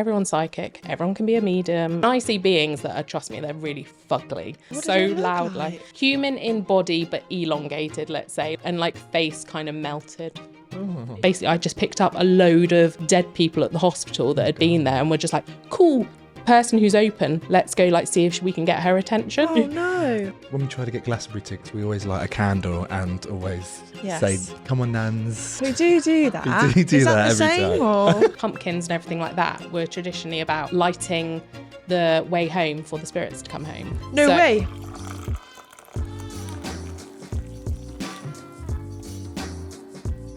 everyone's psychic, everyone can be a medium. I see beings that are, trust me, they're really fugly. So loud, like human in body but elongated, let's say, and like face kind of melted. Basically, I just picked up a load of dead people at the hospital that had been there and were just like, cool, person who's open, let's go like see if we can get her attention. Oh no. When we try to get Glastonbury tickets, we always light a candle and always say, come on, Nans. We do that. We do Is that the every same, time. or? Pumpkins and everything like that were traditionally about lighting the way home for the spirits to come home. No way.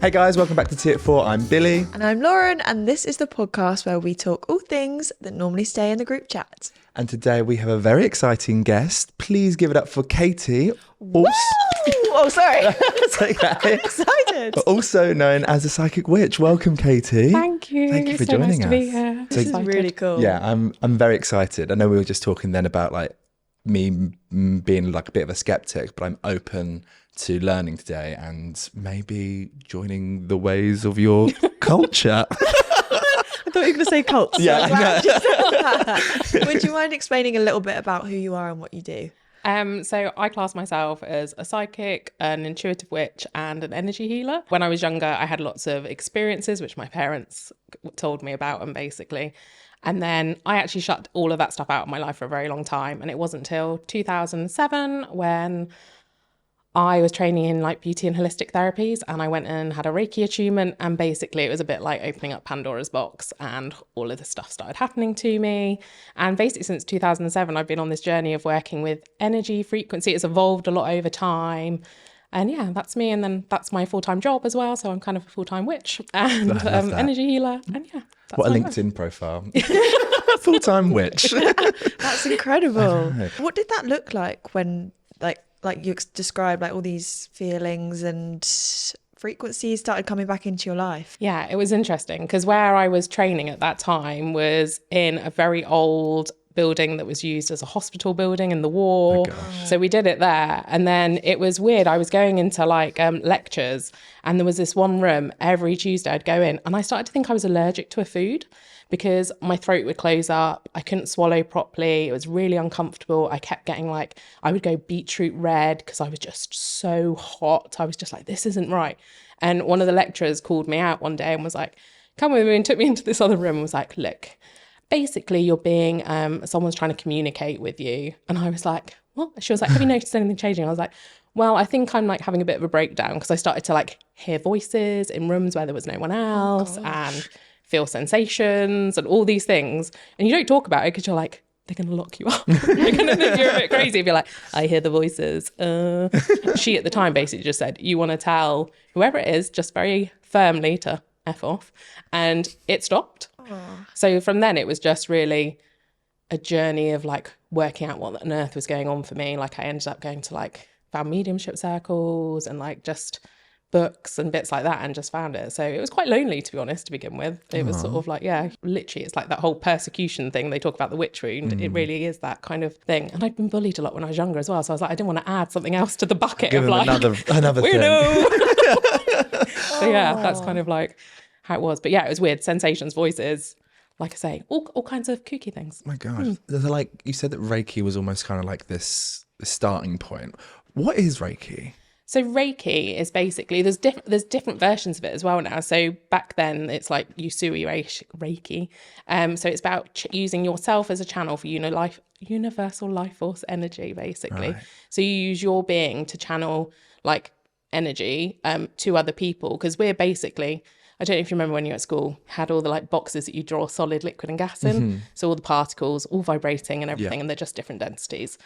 Hey guys, welcome back to Tea at 4. I'm Billy. And I'm Lauren, and this is the podcast where we talk all things that normally stay in the group chat. And today we have a very exciting guest. Please give it up for Katie. Oh, sorry. It's okay. Excited. But also known as a psychic witch. Welcome, Katie. Thank you. Thank you for so joining nice us. To be here. This is really cool. Yeah, I'm very excited. I know we were just talking then about like me being like a bit of a skeptic, but I'm open to learning today and maybe joining the ways of your culture. I thought you were going to say cults. Yeah, I'm glad you said that. Would you mind explaining a little bit about who you are and what you do? So I class myself as a psychic, an intuitive witch, and an energy healer. When I was younger, I had lots of experiences, which my parents told me about, and then I actually shut all of that stuff out of my life for a very long time. And it wasn't until 2007 when I was training in like beauty and holistic therapies, and I went and had a Reiki attunement, and basically it was a bit like opening up Pandora's box, and all of this stuff started happening to me. And basically since 2007, I've been on this journey of working with energy, frequency. It's evolved a lot over time. And yeah, that's me. And then that's my full-time job as well. So I'm kind of a full-time witch and energy healer. And yeah. What a LinkedIn profile. Full-time witch. That's incredible. What did that look like when like you described, like all these feelings and frequencies started coming back into your life? Yeah, it was interesting because where I was training at that time was in a very old building that was used as a hospital building in the war. So we did it there. And then it was weird. I was going into like lectures, and there was this one room every Tuesday I'd go in, and I started to think I was allergic to a food because my throat would close up. I couldn't swallow properly. It was really uncomfortable. I kept getting like, I would go beetroot red because I was just so hot. I was just like, this isn't right. And one of the lecturers called me out one day and was like, come with me, and took me into this other room and was like, look, basically you're being, someone's trying to communicate with you. And I was like, what? She was like, have you noticed anything changing? I was like, well, I think I'm like having a bit of a breakdown because I started to like hear voices in rooms where there was no one else and feel sensations and all these things. And you don't talk about it because you're like, they're going to lock you up. You're going to think you're a bit crazy if you're like, I hear the voices. She at the time basically just said, you want to tell whoever it is just very firmly to F off. And it stopped. So from then it was just really a journey of like working out what on earth was going on for me. Like I ended up going to like found mediumship circles and like just books and bits like that, and just found it. So it was quite lonely, to be honest, to begin with. It was sort of like, yeah, literally it's like that whole persecution thing they talk about, the witch wound. It really is that kind of thing. And I'd been bullied a lot when I was younger as well, so I was like, I didn't want to add something else to the bucket. Give of them like another weirdo. thing. So yeah, that's kind of like how it was. But yeah, it was weird. Sensations, voices, like I say, all kinds of kooky things. Oh my gosh. There's like, you said that Reiki was almost kind of like this starting point. What is Reiki? So Reiki is basically, there's different versions of it as well now. So back then it's like Usui Reiki. So it's about using yourself as a channel for universal life force energy, basically. Right. So you use your being to channel like energy to other people, because we're basically, I don't know if you remember when you were at school, had all the like boxes that you draw solid, liquid and gas in. So all the particles, all vibrating and everything, and they're just different densities.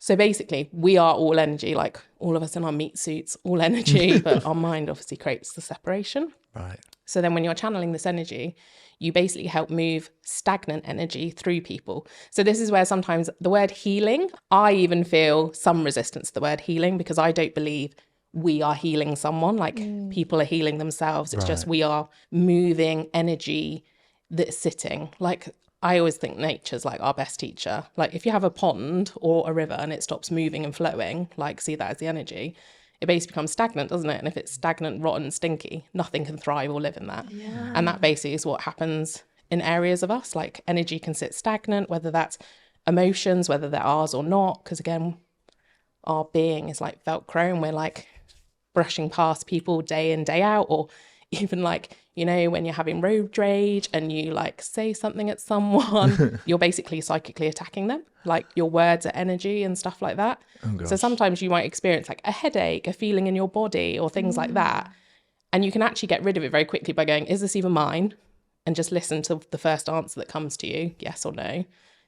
So basically, we are all energy, like all of us in our meat suits, all energy, but our mind obviously creates the separation. Right. So then when you're channeling this energy, you basically help move stagnant energy through people. So this is where sometimes the word healing, I even feel some resistance to the word healing, because I don't believe we are healing someone, like people are healing themselves. It's just we are moving energy that's sitting. Like I always think nature's like our best teacher. Like if you have a pond or a river and it stops moving and flowing, like see that as the energy, it basically becomes stagnant, doesn't it? And if it's stagnant, rotten, stinky, nothing can thrive or live in that. Yeah. And that basically is what happens in areas of us. Like energy can sit stagnant, whether that's emotions, whether they're ours or not. Because again, our being is like Velcro, and we're like brushing past people day in, day out, or even like, you know, when you're having road rage and you like say something at someone, you're basically psychically attacking them. Like your words are energy and stuff like that. So sometimes you might experience like a headache, a feeling in your body or things like that. And you can actually get rid of it very quickly by going, is this even mine? And just listen to the first answer that comes to you, yes or no.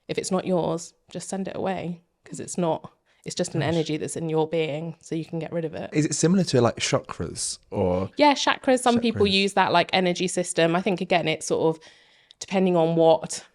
If it's not yours, just send it away, because it's not. It's just an energy that's in your being, so you can get rid of it. Is it similar to like chakras or? Yeah, chakras. Some people use that like energy system. I think, again, it's sort of depending on what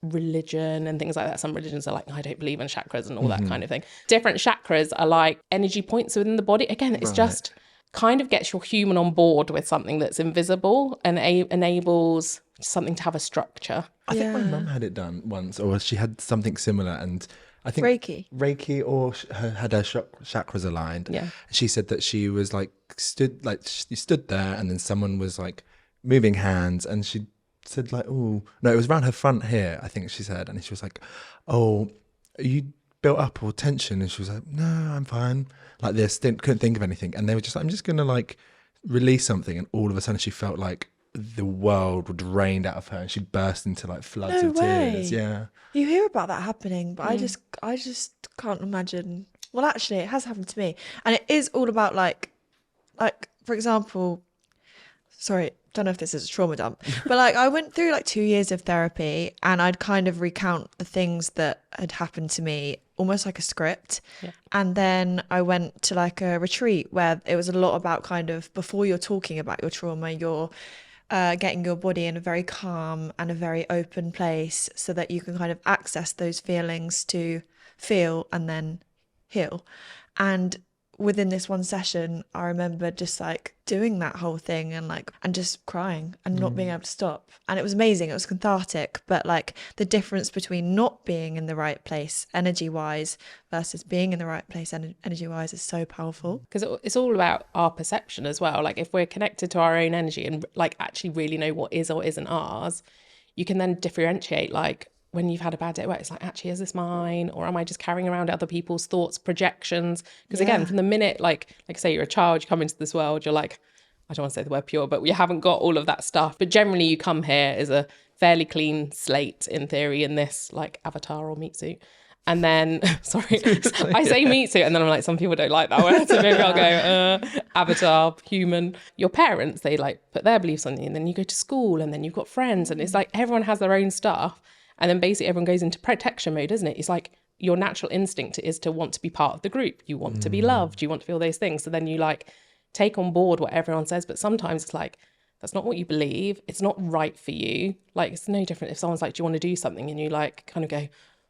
religion and things like that. Some religions are like, I don't believe in chakras and all that kind of thing. Different chakras are like energy points within the body. Again, it's just kind of gets your human on board with something that's invisible and enables something to have a structure. I think my mum had it done once, or she had something similar, and I think Reiki, or had her chakras aligned. Yeah. She said that she was like stood there, and then someone was like moving hands, and she said like, oh no, it was around her front here, I think she said, and she was like, oh, are you built up or tension? And she was like, no, I'm fine. Like this, couldn't think of anything, and they were just like, I'm just gonna like release something, and all of a sudden she felt like the world would rain out of her, and she'd burst into like floods of tears. Yeah, you hear about that happening, but I just can't imagine. Well, actually, it has happened to me, and it is all about like for example, sorry, don't know if this is a trauma dump, but like I went through like 2 years of therapy, and I'd kind of recount the things that had happened to me, almost like a script. Yeah. And then I went to like a retreat where it was a lot about kind of, before you're talking about your trauma, you're getting your body in a very calm and a very open place so that you can kind of access those feelings to feel and then heal. And within this one session, I remember just like doing that whole thing and just crying and not being able to stop. And it was amazing. It was cathartic. But like the difference between not being in the right place energy wise versus being in the right place energy wise is so powerful. Because it's all about our perception as well. Like if we're connected to our own energy and like actually really know what is or isn't ours, you can then differentiate like, when you've had a bad day at work, it's like, actually, is this mine? Or am I just carrying around other people's thoughts, projections? Because again, from the minute, like say you're a child, you come into this world, you're like, I don't want to say the word pure, but we haven't got all of that stuff. But generally you come here as a fairly clean slate in theory in this like avatar or meat suit. And then, sorry, I say meat suit and then I'm like, some people don't like that word. So maybe I'll go avatar, human. Your parents, they like put their beliefs on you, and then you go to school and then you've got friends, and it's like everyone has their own stuff. And then basically everyone goes into protection mode, isn't it? It's like your natural instinct is to want to be part of the group. You want to be loved. You want to feel those things. So then you like take on board what everyone says. But sometimes it's like, that's not what you believe. It's not right for you. Like it's no different if someone's like, do you want to do something? And you like kind of go,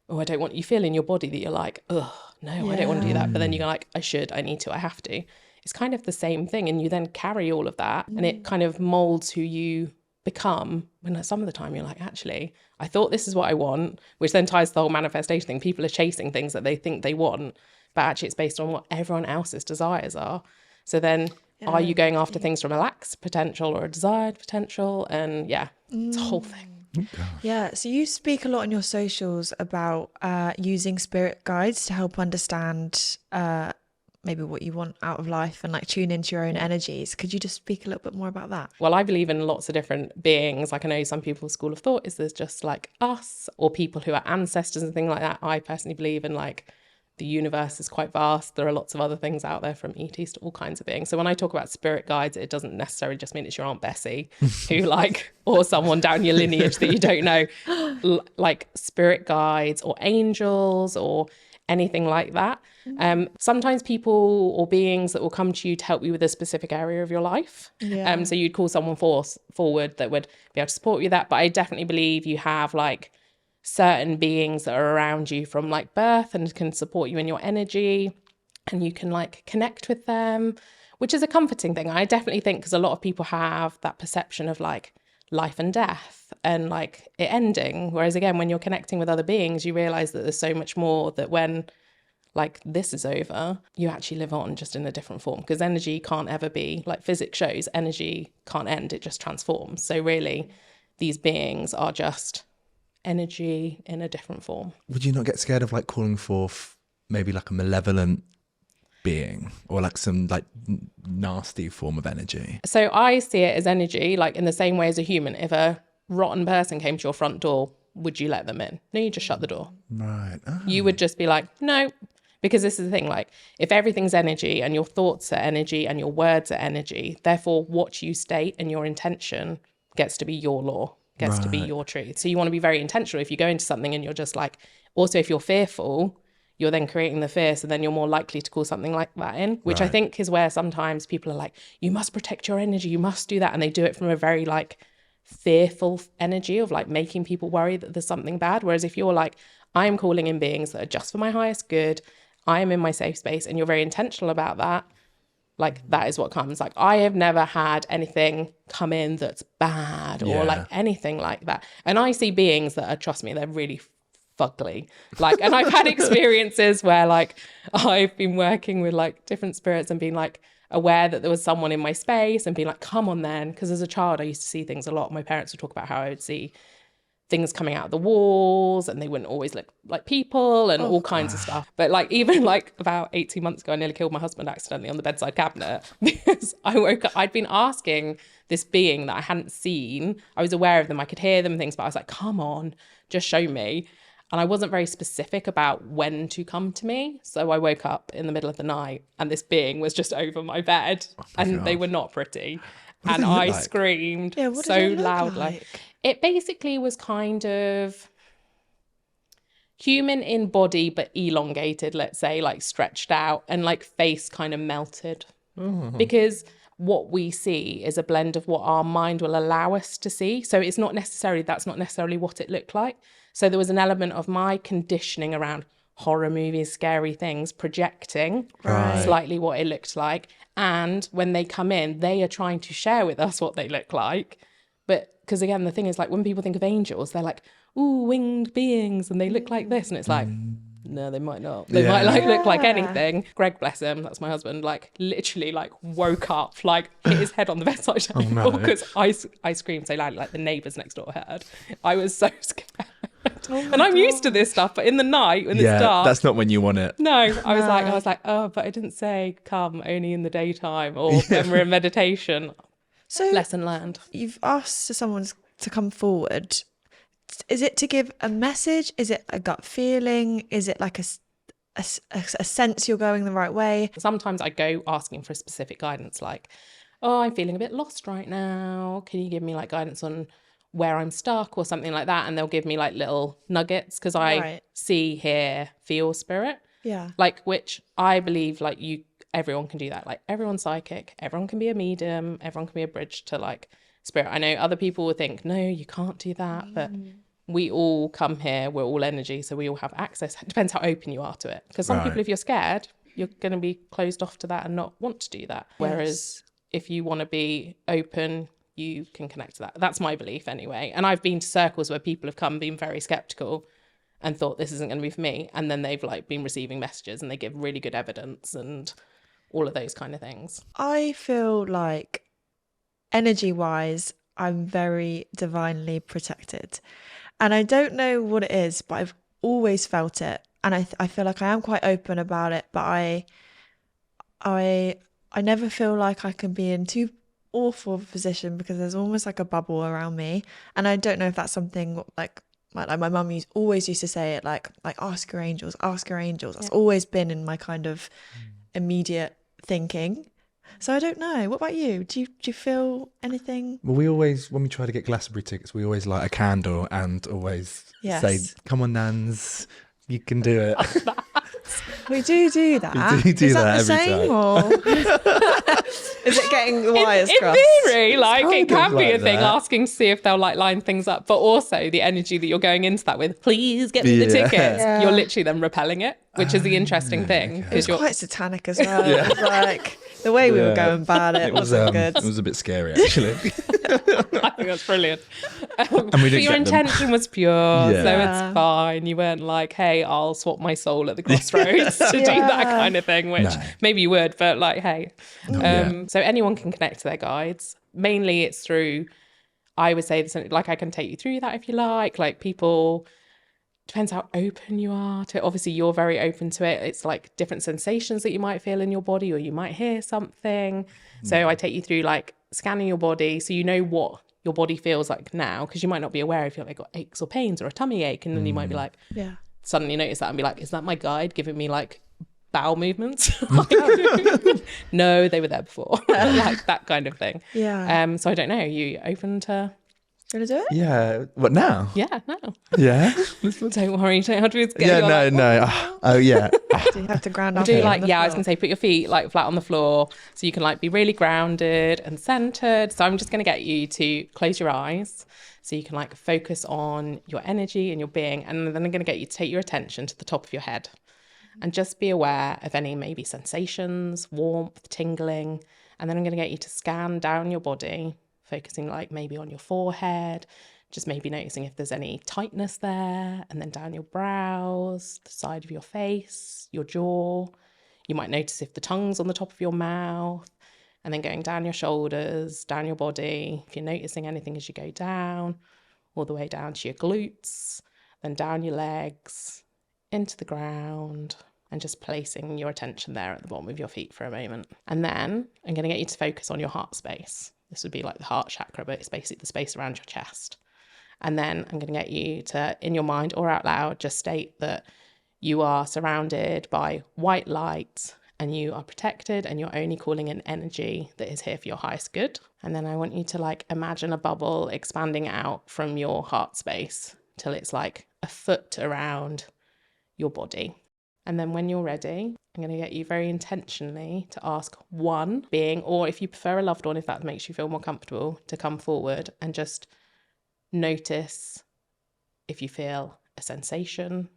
oh, I don't want, you feel in your body that you're like, oh, no, I don't want to do that. But then you go like, I should, I need to, I have to. It's kind of the same thing. And you then carry all of that and it kind of molds who you become, when some of the time you're like, actually, I thought this is what I want, which then ties to the whole manifestation thing. People are chasing things that they think they want, but actually it's based on what everyone else's desires are. So then are you going after things from a lack potential or a desired potential? And it's a whole thing. Yeah, so you speak a lot on your socials about using spirit guides to help understand maybe what you want out of life and like tune into your own energies. Could you just speak a little bit more about that? Well, I believe in lots of different beings. Like I know some people's school of thought is there's just like us or people who are ancestors and things like that. I personally believe in like the universe is quite vast. There are lots of other things out there from ETs to all kinds of beings. So when I talk about spirit guides, it doesn't necessarily just mean it's your Aunt Bessie who like, or someone down your lineage that you don't know, like spirit guides or angels or anything like that. Sometimes people or beings that will come to you to help you with a specific area of your life. So you'd call someone forward that would be able to support you with that. But I definitely believe you have like certain beings that are around you from like birth and can support you in your energy, and you can like connect with them, which is a comforting thing. I definitely think, because a lot of people have that perception of like life and death and like it ending, whereas again, when you're connecting with other beings, you realize that there's so much more, that when like this is over, you actually live on just in a different form, because energy can't ever be, like physics shows, energy can't end, it just transforms. So really these beings are just energy in a different form. Would you not get scared of like calling forth maybe like a malevolent being or like some like nasty form of energy? So I see it as energy, like in the same way as a human. If a rotten person came to your front door, would you let them in? No, you just shut the door. Right. Oh. You would just be like, no, because this is the thing, like if everything's energy and your thoughts are energy and your words are energy, therefore what you state and your intention gets to be your law, gets to be your truth. So you want to be very intentional. If you go into something and you're just like, also if you're fearful, you're then creating the fear, so then you're more likely to call something like that in, which I think is where sometimes people are like, you must protect your energy, you must do that. And they do it from a very like fearful energy of like making people worry that there's something bad. Whereas if you're like, I'm calling in beings that are just for my highest good, I am in my safe space, and you're very intentional about that, like that is what comes. Like I have never had anything come in that's bad or like anything like that. And I see beings that are, trust me, they're really fugly. Like, and I've had experiences where like I've been working with like different spirits and being like aware that there was someone in my space and being like, come on then. Because as a child, I used to see things a lot. My parents would talk about how I would see things coming out of the walls and they wouldn't always look like people and all kinds of stuff. But like even like about 18 months ago, I nearly killed my husband accidentally on the bedside cabinet because I woke up, I'd been asking this being that I hadn't seen. I was aware of them, I could hear them and things, but I was like, come on, just show me. And I wasn't very specific about when to come to me. So I woke up in the middle of the night and this being was just over my bed and they were not pretty. And I screamed so loudly. It basically was kind of human in body, but elongated, let's say, like stretched out and like face kind of melted. Because what we see is a blend of what our mind will allow us to see. So it's not necessarily, that's not necessarily what it looked like. So there was an element of my conditioning around horror movies, scary things, projecting slightly what it looked like. And when they come in, they are trying to share with us what they look like. But because again, the thing is like when people think of angels, they're like, ooh, winged beings and they look like this. And it's like, no, they might not. They might like look like anything. Greg, bless him, that's my husband, like literally like woke up, like hit his head on the bedside table because I screamed so loudly, like the neighbours next door heard. I was so scared. And I'm used to this stuff, but in the night when it's dark, that's not when you want it. No, I was like, oh, but I didn't say come only in the daytime or when we're in meditation. So lesson learned. You've asked someone to come forward. Is it to give a message? Is it a gut feeling? Is it like a sense you're going the right way? Sometimes I go asking for a specific guidance, like, oh, I'm feeling a bit lost right now. Can you give me like guidance on where I'm stuck or something like that? And they'll give me like little nuggets because I see, hear, feel spirit. Yeah. Like, which I believe like everyone can do that. Like everyone's psychic, everyone can be a medium, everyone can be a bridge to like spirit. I know other people would think, no, you can't do that. But we all come here, we're all energy. So we all have access. It depends how open you are to it. Because some people, if you're scared, you're going to be closed off to that and not want to do that. Whereas if you want to be open, you can connect to that. That's my belief anyway. And I've been to circles where people have come being very skeptical and thought this isn't going to be for me. And then they've like been receiving messages and they give really good evidence and all of those kind of things. I feel like energy wise, I'm very divinely protected. And I don't know what it is, but I've always felt it. And I feel like I am quite open about it, but I never feel like I can be in too awful of a position because there's almost like a bubble around me. And I don't know if that's something like my mum always used to say it, like ask your angels, ask your angels. That's always been in my kind of immediate thinking. So I don't know. What about you? Do you feel anything? Well, we always, when we try to get Glastonbury tickets, we always light a candle and always say, come on, Nans, you can do it. We do that. We do Is that the every same, time. or is it getting the wires crossed? In theory, like it can be like a thing, that. asking to see if they'll like line things up, but also the energy that you're going into that with, please get me the tickets. Yeah. You're literally then repelling it, which is the interesting thing. It was quite satanic as well. It was like the way we were going about it wasn't good. It was a bit scary, actually. I think that's brilliant. And we But didn't your get them. intention was pure, so it's fine. You weren't like, hey, I'll swap my soul at the crossroads to do that kind of thing, which maybe you would, but like, hey. So anyone can connect to their guides. Mainly it's through I would say this, like I can take you through that if you like people, depends how open you are to it. Obviously you're very open to it. It's like different sensations that you might feel in your body, or you might hear something. So I take you through like scanning your body so you know what your body feels like now, because you might not be aware if you've like got aches or pains or a tummy ache, and then you might be like, suddenly notice that and be like, is that my guide giving me like bowel movements? No, they were there before. Like that kind of thing. So I don't know, you open to... Do you want to do it? Yeah. What now? Yeah, no. Yeah. Don't worry, you don't have to get No. Oh yeah. Do you have to ground up? Do like, I was gonna say, put your feet like flat on the floor so you can like be really grounded and centered. So I'm just gonna get you to close your eyes so you can like focus on your energy and your being, and then I'm gonna get you to take your attention to the top of your head and just be aware of any maybe sensations, warmth, tingling, and then I'm gonna get you to scan down your body, focusing like maybe on your forehead, just maybe noticing if there's any tightness there, and then down your brows, the side of your face, your jaw. You might notice if the tongue's on the top of your mouth, and then going down your shoulders, down your body. If you're noticing anything as you go down, all the way down to your glutes, then down your legs, into the ground, and just placing your attention there at the bottom of your feet for a moment. And then I'm going to get you to focus on your heart space. This would be like the heart chakra, but it's basically the space around your chest. And then I'm going to get you to, in your mind or out loud, just state that you are surrounded by white light and you are protected, and you're only calling in energy that is here for your highest good. And then I want you to like imagine a bubble expanding out from your heart space till it's like a foot around your body. And then when you're ready, I'm going to get you very intentionally to ask one being, or if you prefer a loved one, if that makes you feel more comfortable, to come forward and just notice if you feel a sensation,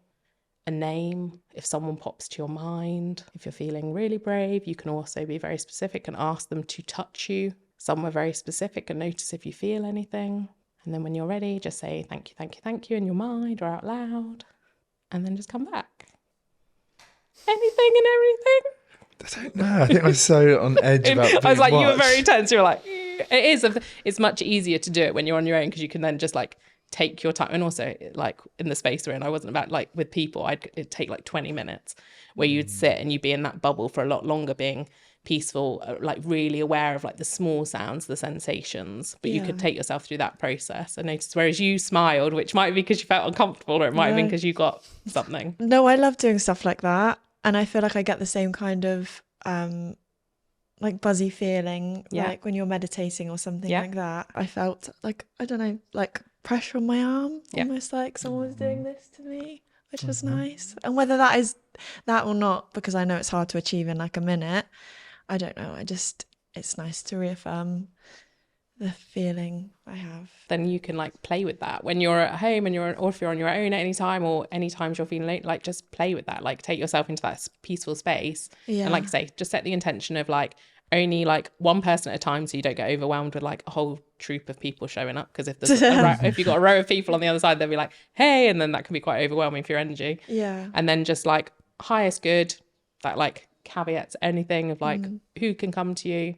a name, if someone pops to your mind. If you're feeling really brave, you can also be very specific and ask them to touch you somewhere very specific and notice if you feel anything. And then when you're ready, just say thank you, thank you, thank you in your mind or out loud, and then just come back. Anything and everything. I don't know. I think I'm so on edge about I was like, watched. you were very tense. You were like, it is. It's much easier to do it when you're on your own, because you can then just like take your time. And also like in the space we're in, I wasn't about like with people, it'd take like 20 minutes where you'd sit and you'd be in that bubble for a lot longer, being peaceful, like really aware of like the small sounds, the sensations, but you could take yourself through that process and notice, whereas you smiled, which might be because you felt uncomfortable, or it might have been because you got something. No, I love doing stuff like that. And I feel like I get the same kind of like buzzy feeling, like when you're meditating or something like that. I felt like, I don't know, like pressure on my arm, almost like someone was doing this to me, which was nice. And whether that is that or not, because I know it's hard to achieve in like a minute, I don't know. It's nice to reaffirm the feeling I have. Then you can like play with that when you're at home and or if you're on your own at any time, or any times you're feeling like just play with that, like take yourself into that peaceful space. And like I say, just set the intention of like only like one person at a time, so you don't get overwhelmed with like a whole troop of people showing up, because if there's if you've got a row of people on the other side, they'll be like, hey, and then that can be quite overwhelming for your energy. And then just like highest good, that like caveats anything of like who can come to you,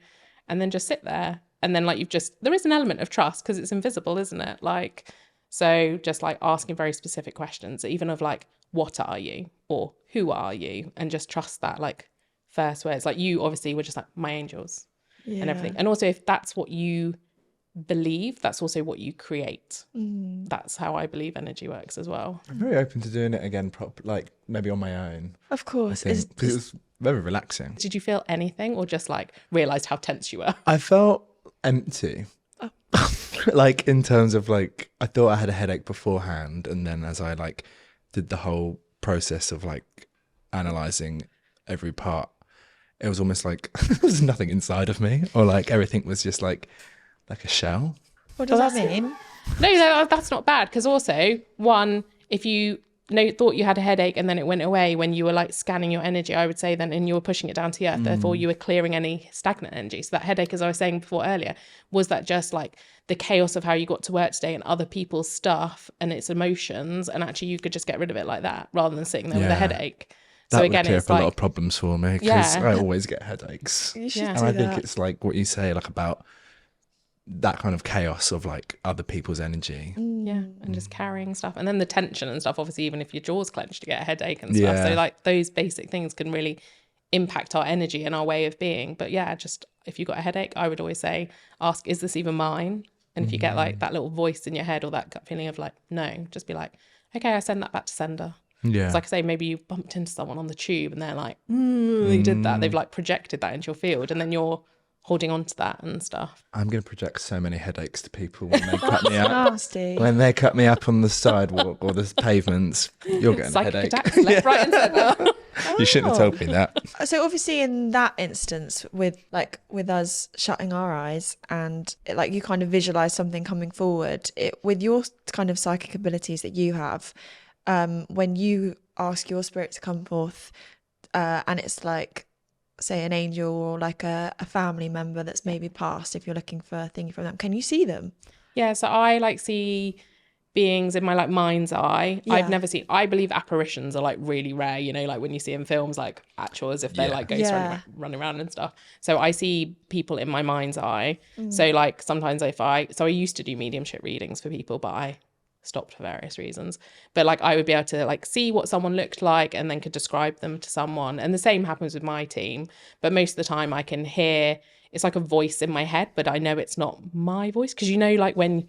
and then just sit there. And then like there is an element of trust, because it's invisible, isn't it? Like, so just like asking very specific questions, even of like, what are you, or who are you? And just trust that like first words, like you obviously were just like my angels and everything. And also if that's what you believe, that's also what you create. That's how I believe energy works as well. I'm very open to doing it again, like maybe on my own. Of course. Because it was very relaxing. Did you feel anything, or just like realised how tense you were? I felt empty. Like in terms of like, I thought I had a headache beforehand, and then as I like did the whole process of like analysing every part, it was almost like there was nothing inside of me, or like everything was just like a shell. What does that mean? No, that's not bad, because also one, if you thought you had a headache and then it went away when you were like scanning your energy, I would say then, and you were pushing it down to the earth, therefore you were clearing any stagnant energy. So that headache, as I was saying before earlier, was that just like the chaos of how you got to work today and other people's stuff and its emotions, and actually you could just get rid of it like that rather than sitting there with a headache. That so would again, clear it's up like a lot of problems for me, because I always get headaches. You should And do I think that. it's like what you say, like about that kind of chaos of like other people's energy. Yeah, and just carrying stuff, and then the tension and stuff. Obviously, even if your jaw's clenched, you get a headache and stuff. So like those basic things can really impact our energy and our way of being. But yeah, just if you got a headache, I would always say, ask, is this even mine? And if you get like that little voice in your head or that gut feeling of like, no, just be like, okay, I send that back to sender. Yeah. It's like I say, maybe you bumped into someone on the tube and they're like, they did that. They've like projected that into your field, and then you're holding on to that and stuff. I'm going to project so many headaches to people when they cut me up. Nasty. When they cut me up on the sidewalk or the pavements, you're getting a Psychic headache. attacks left, right and centre. You shouldn't have told me that. So obviously in that instance with us shutting our eyes and like you kind of visualize something coming forward, with your kind of psychic abilities that you have, when you ask your spirit to come forth, and it's like, say, an angel or like a family member that's maybe passed, if you're looking for a thing from them, can you see them? Yeah, so I like see beings in my like mind's eye. Yeah. I've never seen, I believe apparitions are like really rare, you know, like when you see in films like actual, as if they're like ghosts running around and stuff. So I see people in my mind's eye. So like sometimes I used to do mediumship readings for people, but I stopped for various reasons. But like I would be able to like see what someone looked like and then could describe them to someone. And the same happens with my team. But most of the time I can hear, it's like a voice in my head, but I know it's not my voice. Because you know, like when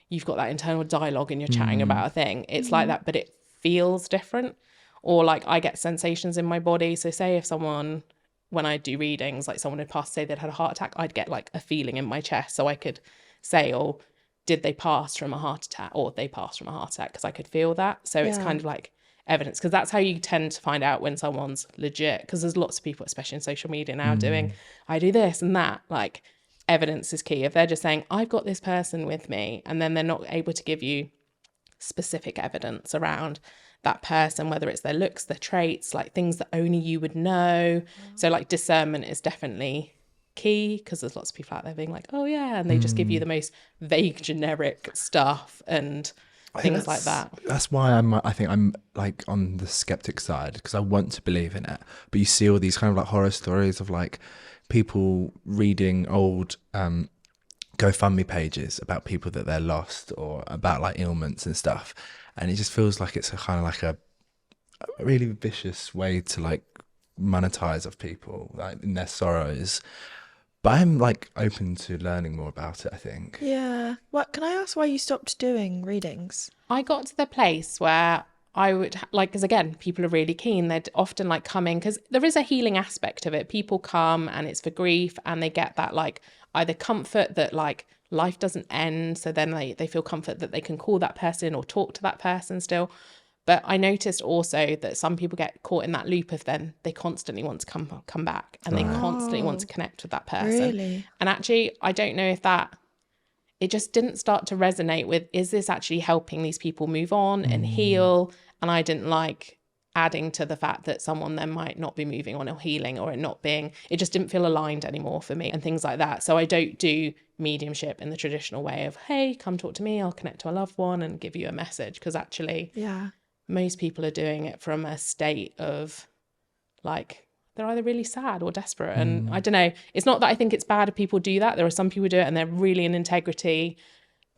you've got that internal dialogue and you're chatting about a thing, it's like that, but it feels different. Or like I get sensations in my body. So say if someone, when I do readings, like someone had passed, say they'd had a heart attack, I'd get like a feeling in my chest. So I could say, oh, did they pass from a heart attack, or they passed from a heart attack, because I could feel that. So it's kind of like evidence, because that's how you tend to find out when someone's legit, because there's lots of people, especially in social media now, doing, I do this and that. Like evidence is key. If they're just saying, I've got this person with me, and then they're not able to give you specific evidence around that person, whether it's their looks, their traits, like things that only you would know. So like discernment is definitely key, because there's lots of people out there being like, oh yeah, and they just give you the most vague generic stuff and things like that. That's why I think I'm like on the skeptic side, because I want to believe in it, but you see all these kind of like horror stories of like people reading old GoFundMe pages about people that they're lost, or about like ailments and stuff, and it just feels like it's a kind of like a really vicious way to like monetize of people like in their sorrows. But I'm like open to learning more about it, I think. Yeah. What, can I ask why you stopped doing readings? I got to the place where I would like, because again, people are really keen. They'd often like come in, because there is a healing aspect of it. People come and it's for grief, and they get that like either comfort that like life doesn't end. So then they feel comfort that they can call that person or talk to that person still. But I noticed also that some people get caught in that loop of then they constantly want to come back, and they constantly want to connect with that person. Really? And actually, I don't know if it just didn't start to resonate with, is this actually helping these people move on and heal? And I didn't like adding to the fact that someone then might not be moving on or healing, or it just didn't feel aligned anymore for me and things like that. So I don't do mediumship in the traditional way of, hey, come talk to me, I'll connect to a loved one and give you a message. Because actually, most people are doing it from a state of like, they're either really sad or desperate. And I don't know, it's not that I think it's bad if people do that. There are some people who do it and they're really in integrity.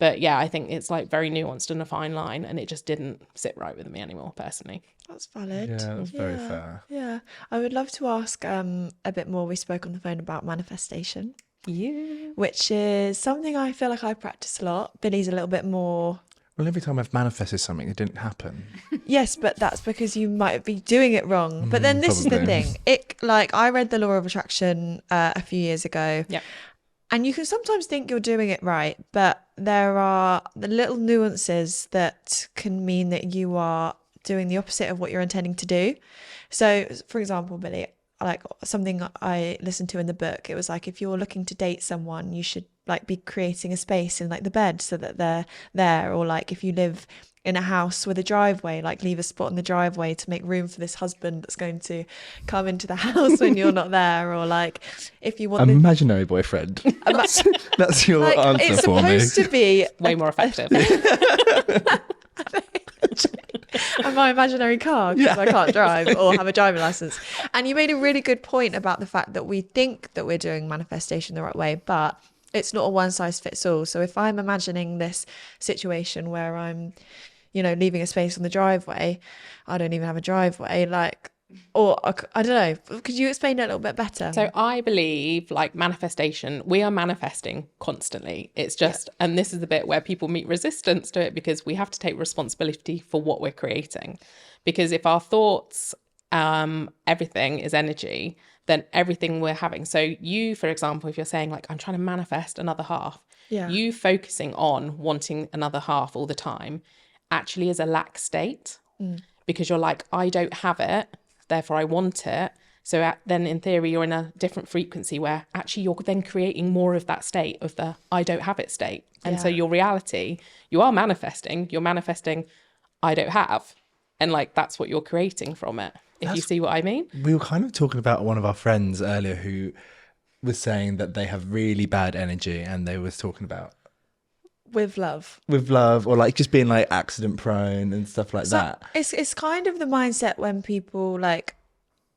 But yeah, I think it's like very nuanced and a fine line, and it just didn't sit right with me anymore, personally. That's valid. Yeah, that's very fair. Yeah. I would love to ask a bit more. We spoke on the phone about manifestation. Yeah. Which is something I feel like I practice a lot. Billy's a little bit more... Well, every time I've manifested something, it didn't happen. Yes, but that's because you might be doing it wrong. But then this is the thing. Like I read The Law of Attraction a few years ago. Yeah. And you can sometimes think you're doing it right, but there are the little nuances that can mean that you are doing the opposite of what you're intending to do. So, for example, Billy, like something I listened to in the book, it was like, if you're looking to date someone, you should like be creating a space in like the bed so that they're there. Or like if you live in a house with a driveway, like leave a spot in the driveway to make room for this husband that's going to come into the house when you're not there. Or like if you want imaginary boyfriend. That's your like, answer it's for me. supposed to be Way more effective. and my imaginary car, because I can't drive or have a driving license. And you made a really good point about the fact that we think that we're doing manifestation the right way, but it's not a one size fits all. So if I'm imagining this situation where I'm, you know, leaving a space on the driveway, I don't even have a driveway, like, or I don't know. Could you explain it a little bit better? So I believe like manifestation, we are manifesting constantly. It's just, and this is the bit where people meet resistance to it, because we have to take responsibility for what we're creating. Because if our thoughts, everything is energy, then everything we're having. So you, for example, if you're saying like, I'm trying to manifest another half, you focusing on wanting another half all the time actually is a lack state, because you're like, I don't have it, therefore I want it. So then in theory, you're in a different frequency where actually you're then creating more of that state of the I don't have it state. And so your reality, you are manifesting, I don't have. And like, that's what you're creating from it. If you see what I mean. We were kind of talking about one of our friends earlier who was saying that they have really bad energy, and they was talking about with love, or like just being like accident prone and stuff like that. It's kind of the mindset when people like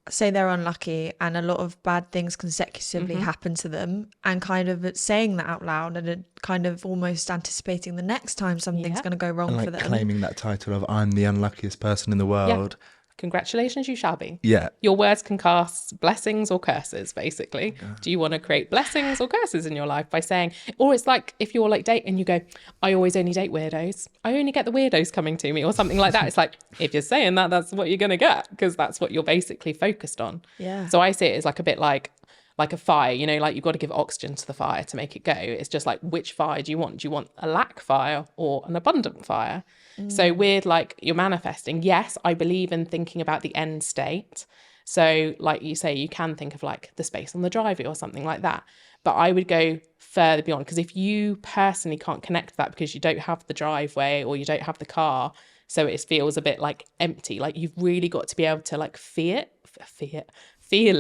say they're unlucky and a lot of bad things consecutively happen to them, and kind of saying that out loud and kind of almost anticipating the next time something's going to go wrong and like for them. Claiming that title of I'm the unluckiest person in the world. Yeah. Congratulations, you shall be. Yeah. Your words can cast blessings or curses, basically. Yeah. Do you want to create blessings or curses in your life by saying, or it's like if you're like dating, you go, I always only date weirdos. I only get the weirdos coming to me, or something like that. It's like, if you're saying that, that's what you're going to get, because that's what you're basically focused on. Yeah. So I see it as like a bit like a fire, you know, like you've got to give oxygen to the fire to make it go. It's just like, which fire do you want? Do you want a lack fire or an abundant fire? So with like you're manifesting, yes, I believe in thinking about the end state. So like you say, you can think of like the space on the driveway or something like that. But I would go further beyond, because if you personally can't connect to that because you don't have the driveway or you don't have the car, so it feels a bit like empty, like you've really got to be able to like feel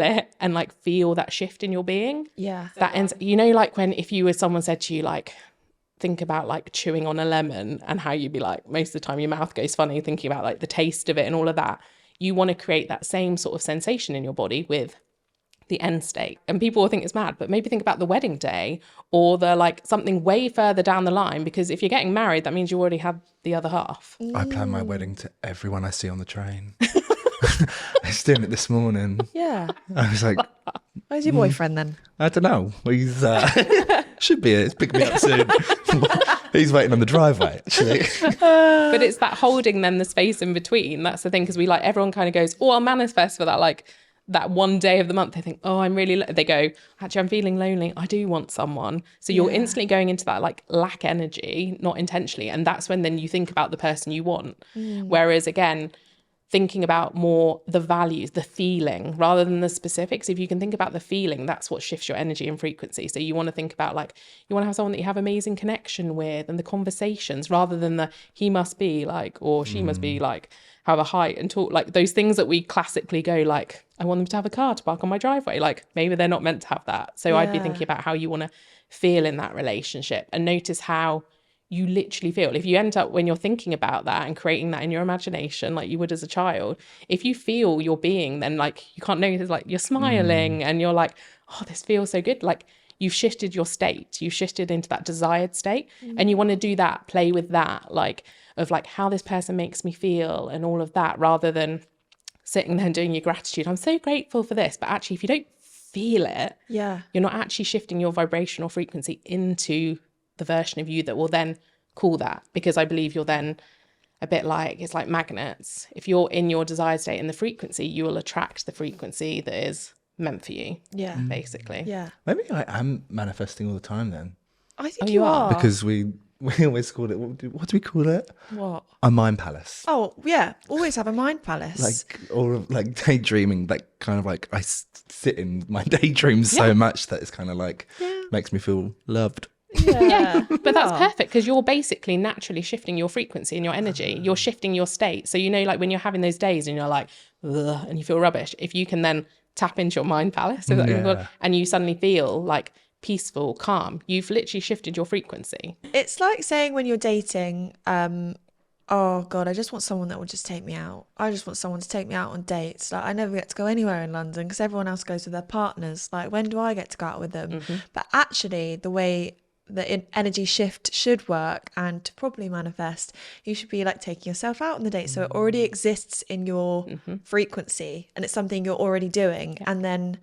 it and like feel that shift in your being. Yeah. That ends, you know, like when if you were someone said to you like, think about like chewing on a lemon and how you'd be like, most of the time your mouth goes funny thinking about like the taste of it and all of that. You want to create that same sort of sensation in your body with the end state. And people will think it's mad, but maybe think about the wedding day or the like something way further down the line, because if you're getting married, that means you already have the other half. I plan my wedding to everyone I see on the train. I was doing it this morning. Yeah. I was like, where's your boyfriend then? I don't know. He's should be here. He's picking me up soon. He's waiting on the driveway, actually. But it's that holding then the space in between. That's the thing, because we like, everyone kind of goes, oh, I'll manifest for that, like that one day of the month. They think, oh, I'm really, they go, actually, I'm feeling lonely. I do want someone. So you're instantly going into that like lack energy, not intentionally. And that's when then you think about the person you want. Whereas again, thinking about more the values, the feeling, rather than the specifics. If you can think about the feeling, that's what shifts your energy and frequency. So you want to think about like, you want to have someone that you have amazing connection with, and the conversations, rather than the he must be like, or she must be like, have a height and talk, like those things that we classically go like, I want them to have a car to park on my driveway. Like maybe they're not meant to have that. So I'd be thinking about how you want to feel in that relationship, and notice how you literally feel. If you end up, when you're thinking about that and creating that in your imagination, like you would as a child, if you feel your being, then like you can't notice, like you're smiling and you're like, oh, this feels so good. Like you've shifted your state, you shifted into that desired state. And you want to do that, play with that, like of like how this person makes me feel and all of that, rather than sitting there and doing your gratitude. I'm so grateful for this. But actually, if you don't feel it, you're not actually shifting your vibrational frequency into the version of you that will then call that. Because I believe you're then a bit like, it's like magnets. If you're in your desired state in the frequency, you will attract the frequency that is meant for you. Yeah. Basically. Yeah. Maybe I am manifesting all the time then. I think you are. Because we always call it, what do we call it? What? A mind palace. Oh, yeah. Always have a mind palace. Like, or like daydreaming, like kind of like I sit in my daydreams so much that it's kind of like makes me feel loved. Yeah, but that's perfect, because you're basically naturally shifting your frequency and your energy. You're shifting your state. So, you know, like when you're having those days and you're like, ugh, and you feel rubbish, if you can then tap into your mind palace and you suddenly feel like peaceful, calm, you've literally shifted your frequency. It's like saying when you're dating, oh God, I just want someone that will just take me out. I just want someone to take me out on dates. Like, I never get to go anywhere in London because everyone else goes with their partners. Like, when do I get to go out with them? But actually, the way the energy shift should work and to properly manifest, you should be like taking yourself out on the date. So it already exists in your frequency and it's something you're already doing. And then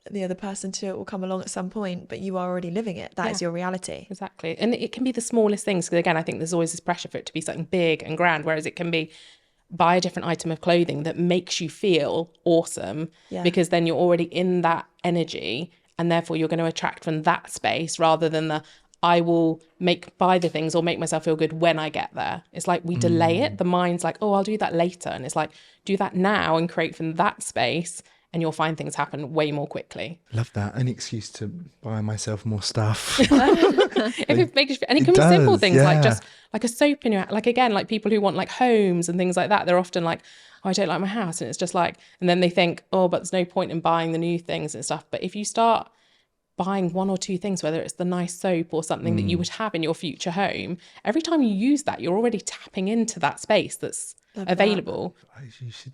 the other person to it will come along at some point, but you are already living it. That is your reality. Exactly. And it can be the smallest things, because again, I think there's always this pressure for it to be something big and grand, whereas it can be buy a different item of clothing that makes you feel awesome, because then you're already in that energy, and therefore you're going to attract from that space rather than the I will buy the things or make myself feel good when I get there. It's like we delay it. The mind's like, oh, I'll do that later. And it's like, do that now and create from that space, and you'll find things happen way more quickly. Love that. An excuse to buy myself more stuff. If it makes you feel, and it can be simple things like just like a soap in your, like again, like people who want like homes and things like that, they're often like, oh, I don't like my house. And it's just like, and then they think, oh, but there's no point in buying the new things and stuff. But if you start buying one or two things, whether it's the nice soap or something that you would have in your future home, every time you use that, you're already tapping into that space that's available.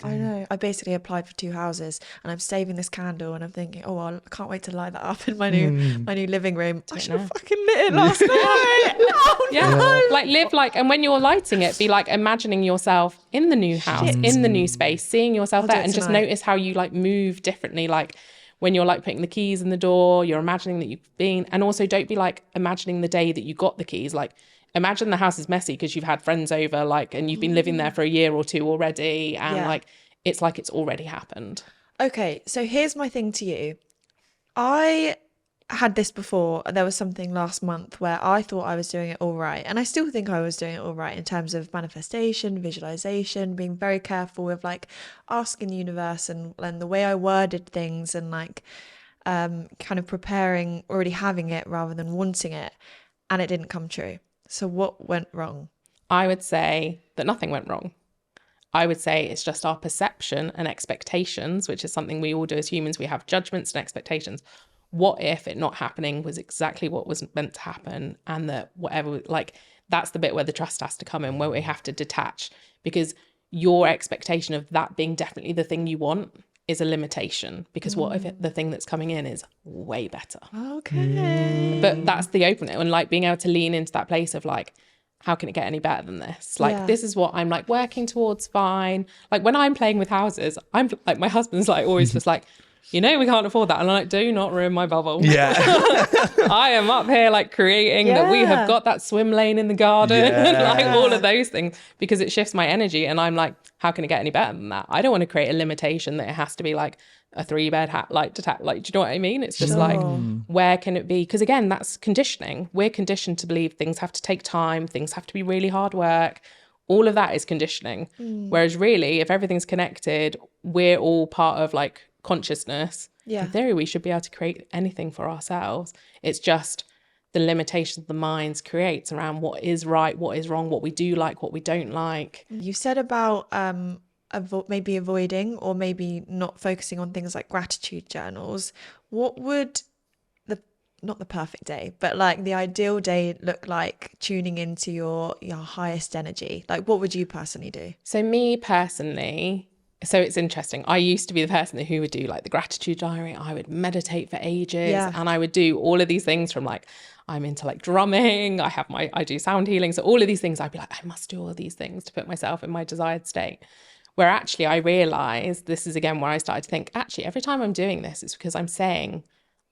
I know. I basically applied for 2 houses and I'm saving this candle and I'm thinking, oh, well, I can't wait to light that up in my new living room. I should have fucking lit it last night. Oh, no. Like live like, and when you're lighting it, be like imagining yourself in the new house, in the new space, seeing yourself there, and just notice how you like move differently. Like when you're like putting the keys in the door, you're imagining that you've been, and also don't be like imagining the day that you got the keys. Like imagine the house is messy because you've had friends over, like, and you've been living there for a year or two already, and like it's already happened. Okay, so here's my thing to you. I had this before. There was something last month where I thought I was doing it all right, and I still think I was doing it all right in terms of manifestation, visualization, being very careful with like asking the universe and the way I worded things, and like kind of preparing, already having it rather than wanting it, and it didn't come true. So what went wrong? I would say that nothing went wrong. I would say it's just our perception and expectations, which is something we all do as humans. We have judgments and expectations. What if it not happening was exactly what was meant to happen, and that whatever, like, that's the bit where the trust has to come in, where we have to detach, because your expectation of that being definitely the thing you want is a limitation, because what if the thing that's coming in is way better? Okay. But that's the opening, and like being able to lean into that place of like, how can it get any better than this? Like, this is what I'm like working towards, fine. Like when I'm playing with houses, I'm like, my husband's like always just like, you know, we can't afford that. And I'm like, do not ruin my bubble. Yeah. I am up here like creating that we have got that swim lane in the garden and like all of those things, because it shifts my energy. And I'm like, how can it get any better than that? I don't want to create a limitation that it has to be like a 3-bed like detached. Like, do you know what I mean? It's just like, where can it be? Because again, that's conditioning. We're conditioned to believe things have to take time. Things have to be really hard work. All of that is conditioning. Whereas really, if everything's connected, we're all part of like consciousness. In theory, we should be able to create anything for ourselves. It's just the limitations the mind creates around what is right, what is wrong, what we do like, what we don't like. You said about maybe avoiding or maybe not focusing on things like gratitude journals. What would not the perfect day, but like the ideal day look like tuning into your highest energy? Like, what would you personally do? So me personally, so it's interesting. I used to be the person who would do like the gratitude diary. I would meditate for ages, and I would do all of these things from like, I'm into like drumming. I do sound healing. So all of these things, I'd be like, I must do all of these things to put myself in my desired state. Where actually I realized, this is again where I started to think, actually, every time I'm doing this, it's because I'm saying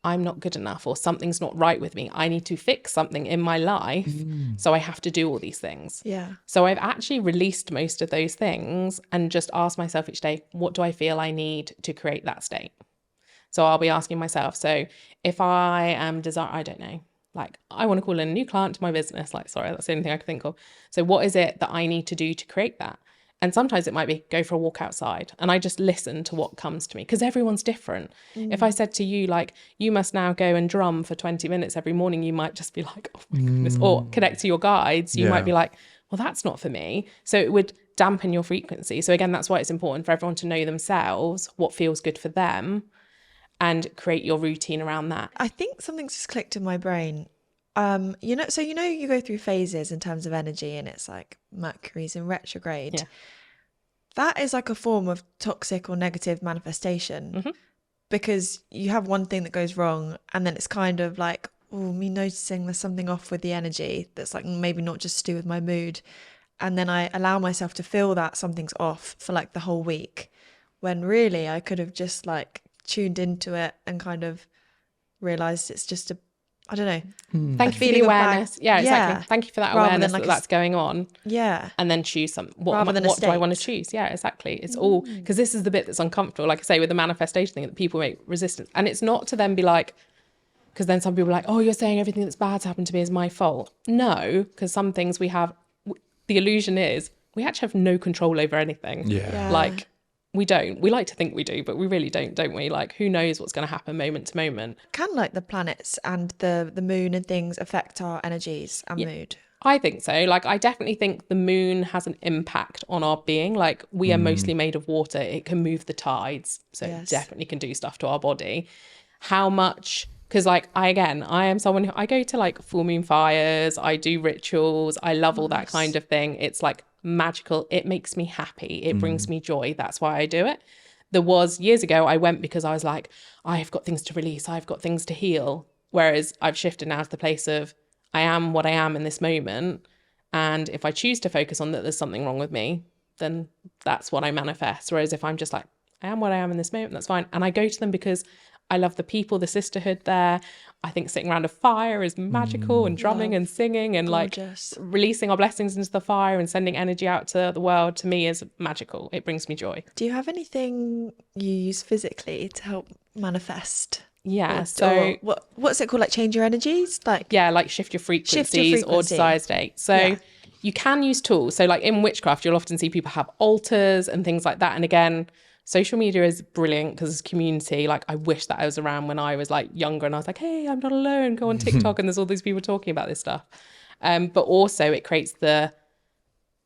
I'm not good enough or something's not right with me. I need to fix something in my life. So I have to do all these things. So I've actually released most of those things and just asked myself each day, what do I feel I need to create that state? So I'll be asking myself, so if I am I don't know, like I want to call in a new client to my business, like, sorry, that's the only thing I can think of. So what is it that I need to do to create that? And sometimes it might be go for a walk outside, and I just listen to what comes to me, because everyone's different. If I said to you, like, you must now go and drum for 20 minutes every morning, you might just be like, oh my goodness, or connect to your guides. You might be like, well, that's not for me. So it would dampen your frequency. So again, that's why it's important for everyone to know themselves, what feels good for them, and create your routine around that. I think something's just clicked in my brain. you go through phases in terms of energy, and it's like Mercury's in retrograde. Yeah. That is like a form of toxic or negative manifestation, because you have one thing that goes wrong, and then it's kind of like, oh, me noticing there's something off with the energy that's like maybe not just to do with my mood. And then I allow myself to feel that something's off for like the whole week, when really I could have just like tuned into it and kind of realized it's just I don't know. Thank you for the awareness. Yeah, exactly. Yeah. Thank you for that Rather awareness than like that's going on. Yeah. And then choose some. Rather than a what do I want to state. choose? Yeah, exactly. It's all, because this is the bit that's uncomfortable. Like I say, with the manifestation thing, that people make resistance. And it's not to then be like, because then some people are like, oh, you're saying everything that's bad's happened to me is my fault. No, because some things we have, the illusion is we actually have no control over anything. Yeah. Like, we don't. We like to think we do, but we really don't we? Like, who knows what's going to happen moment to moment? Can like the planets and the moon and things affect our energies and mood? I think so. Like, I definitely think the moon has an impact on our being. Like, we are mostly made of water. It can move the tides. So it definitely can do stuff to our body. How much? Because like, I am someone who, I go to like full moon fires. I do rituals. I love all that kind of thing. It's like magical. It makes me happy. It brings me joy. That's why I do it. There was years ago, I went because I was like, I've got things to release. I've got things to heal. Whereas I've shifted now to the place of, I am what I am in this moment. And if I choose to focus on that there's something wrong with me, then that's what I manifest. Whereas if I'm just like, I am what I am in this moment, that's fine. And I go to them because I love the people, the sisterhood there. I think sitting around a fire is magical, and drumming and singing and Gorgeous. like releasing our blessings into the fire and sending energy out to the world, to me, is magical. It brings me joy. Do you have anything you use physically to help manifest? Yeah. Or So what's it called? Like change your energies? Like yeah, like shift your frequencies or frequency. desired state. So you can use tools. So like in witchcraft, you'll often see people have altars and things like that. And again, social media is brilliant because it's community. Like, I wish that I was around when I was like younger and I was like, hey, I'm not alone. Go on TikTok and there's all these people talking about this stuff. But also it creates the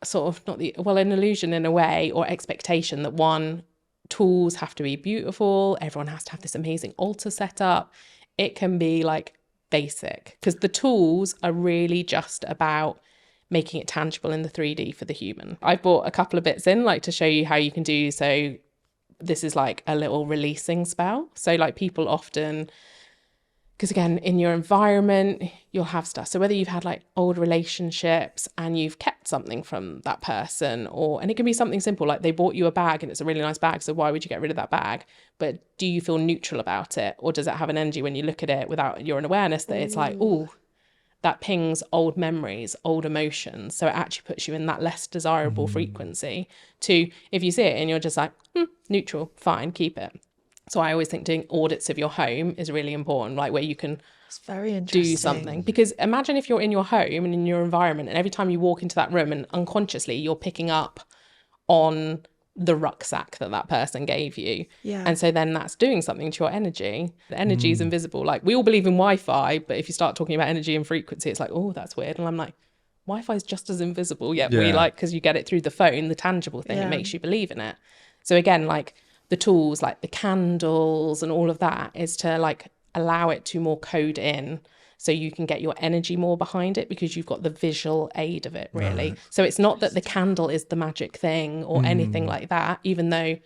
sort of an illusion in a way, or expectation that tools have to be beautiful. Everyone has to have this amazing altar set up. It can be like basic, because the tools are really just about making it tangible in the 3D for the human. I've brought a couple of bits in like to show you how you can do. So this is like a little releasing spell. So like people often, because again, in your environment, you'll have stuff. So whether you've had like old relationships and you've kept something from that person, and it can be something simple, like they bought you a bag and it's a really nice bag, so why would you get rid of that bag? But do you feel neutral about it? Or does it have an energy when you look at it without your own awareness that it's like, oh, that pings old memories, old emotions. So it actually puts you in that less desirable frequency to, if you see it and you're just like, neutral, fine, keep it. So I always think doing audits of your home is really important, like where you can it's very interesting. do something. Because imagine if you're in your home and in your environment, and every time you walk into that room and unconsciously you're picking up on the rucksack that person gave you. Yeah. And so then that's doing something to your energy. The energy is invisible. Like, we all believe in Wi-Fi, but if you start talking about energy and frequency, it's like, oh, that's weird. And I'm like, Wi-Fi is just as invisible, yet we like, because you get it through the phone, the tangible thing, it makes you believe in it. So again, like the tools, like the candles and all of that, is to like allow it to more code in, so you can get your energy more behind it, because you've got the visual aid of it, really. Right. So it's not that the candle is the magic thing or anything like that, even though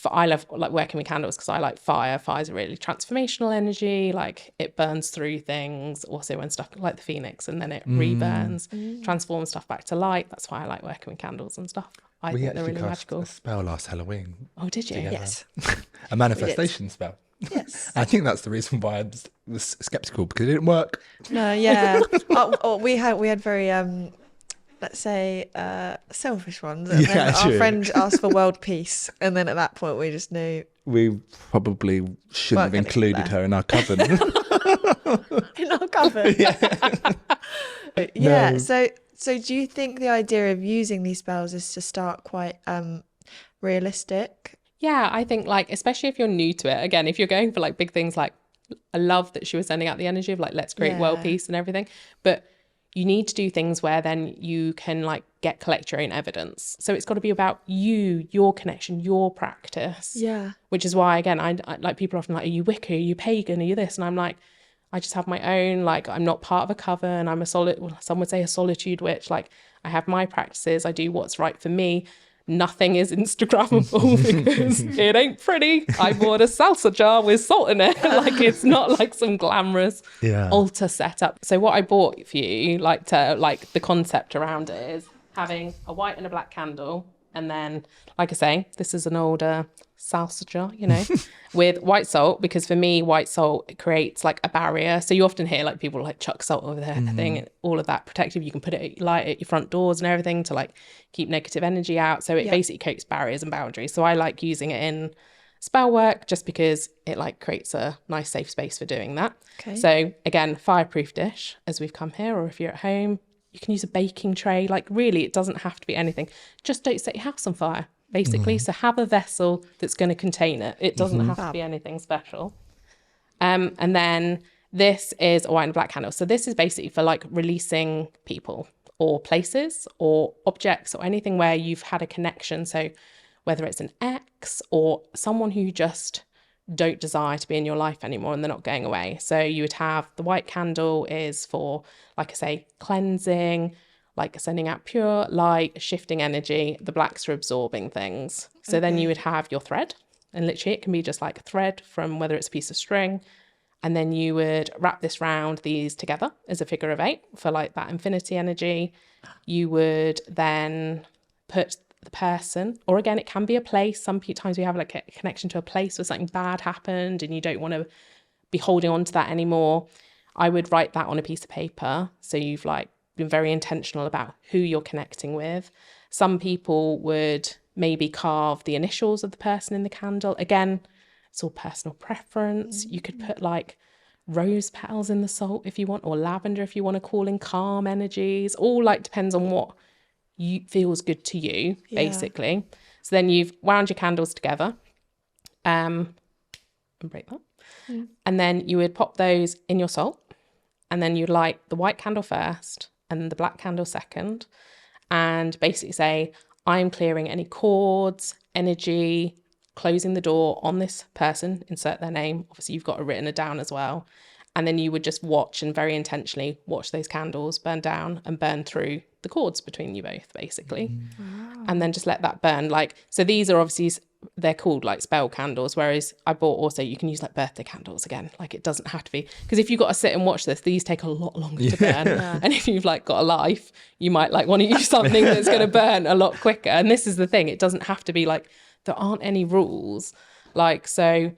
I love like working with candles because I like fire. Fire's a really transformational energy. Like, it burns through things. Also when stuff like the phoenix, and then it reburns, transforms stuff back to light. That's why I like working with candles and stuff. I think they're really magical. A spell last Halloween. Oh, did you? Together. Yes. A manifestation spell. Yes. I think that's the reason why I was skeptical, because it didn't work. No, yeah. We had very let's say selfish ones. And then our friend asked for world peace, and then at that point we just knew we probably shouldn't have included her in our coven. In our coven. Yeah. No. So do you think the idea of using these spells is to start quite realistic? Yeah, I think like, especially if you're new to it, again, if you're going for like big things, like I love that she was sending out the energy of like, let's create world peace and everything, but you need to do things where then you can like collect your own evidence. So it's got to be about you, your connection, your practice. Yeah. Which is why, again, I like, people are often like, are you Wicca? Are you pagan? Are you this? And I'm like, I just have my own, like, I'm not part of a coven. I'm some would say a solitude witch. Like, I have my practices. I do what's right for me. Nothing is Instagrammable because it ain't pretty. I bought a salsa jar with salt in it. Like, it's not like some glamorous altar setup. So what I bought for you, like the concept around it is having a white and a black candle. And then, like I say, this is an older salsa jar, you know, with white salt, because for me, white salt, it creates like a barrier. So you often hear like people like chuck salt over their thing, all of that protective. You can put it light at your front doors and everything to like keep negative energy out. So it basically creates barriers and boundaries. So I like using it in spell work just because it like creates a nice safe space for doing that. Okay. So again, fireproof dish as we've come here, or if you're at home, you can use a baking tray. Like, really, it doesn't have to be anything. Just don't set your house on fire, basically. So have a vessel that's going to contain it. It doesn't have to be anything special. And then this is a white and black candle. So this is basically for like releasing people or places or objects or anything where you've had a connection. So whether it's an ex or someone who just don't desire to be in your life anymore and they're not going away. So you would have the white candle is for, like I say, cleansing, like sending out pure light, shifting energy. The black's for absorbing things. So then you would have your thread, and literally it can be just like a thread from whether it's a piece of string. And then you would wrap this round these together as a figure of 8 for like that infinity energy. You would then put the person, or again, it can be a place. Sometimes we have like a connection to a place where something bad happened and you don't want to be holding on to that anymore. I would write that on a piece of paper. So you've like been very intentional about who you're connecting with. Some people would maybe carve the initials of the person in the candle. Again, it's all personal preference. You could put like rose petals in the salt if you want, or lavender if you want to call in calm energies. All like depends on what feels good to you, basically. So then you've wound your candles together and break that. And then you would pop those in your salt, and then you'd light the white candle first and the black candle second, and basically say, I'm clearing any cords, energy, closing the door on this person, insert their name. Obviously you've got it written down as well. And then you would just watch and very intentionally watch those candles burn down and burn through the cords between you both, basically. And then just let that burn. Like, so these are obviously, they're called like spell candles, whereas I bought also, you can use like birthday candles again. Like, it doesn't have to be, because if you've got to sit and watch this, these take a lot longer to burn. And if you've like got a life, you might like want to use something that's going to burn a lot quicker. And this is the thing, it doesn't have to be like, there aren't any rules. Like, so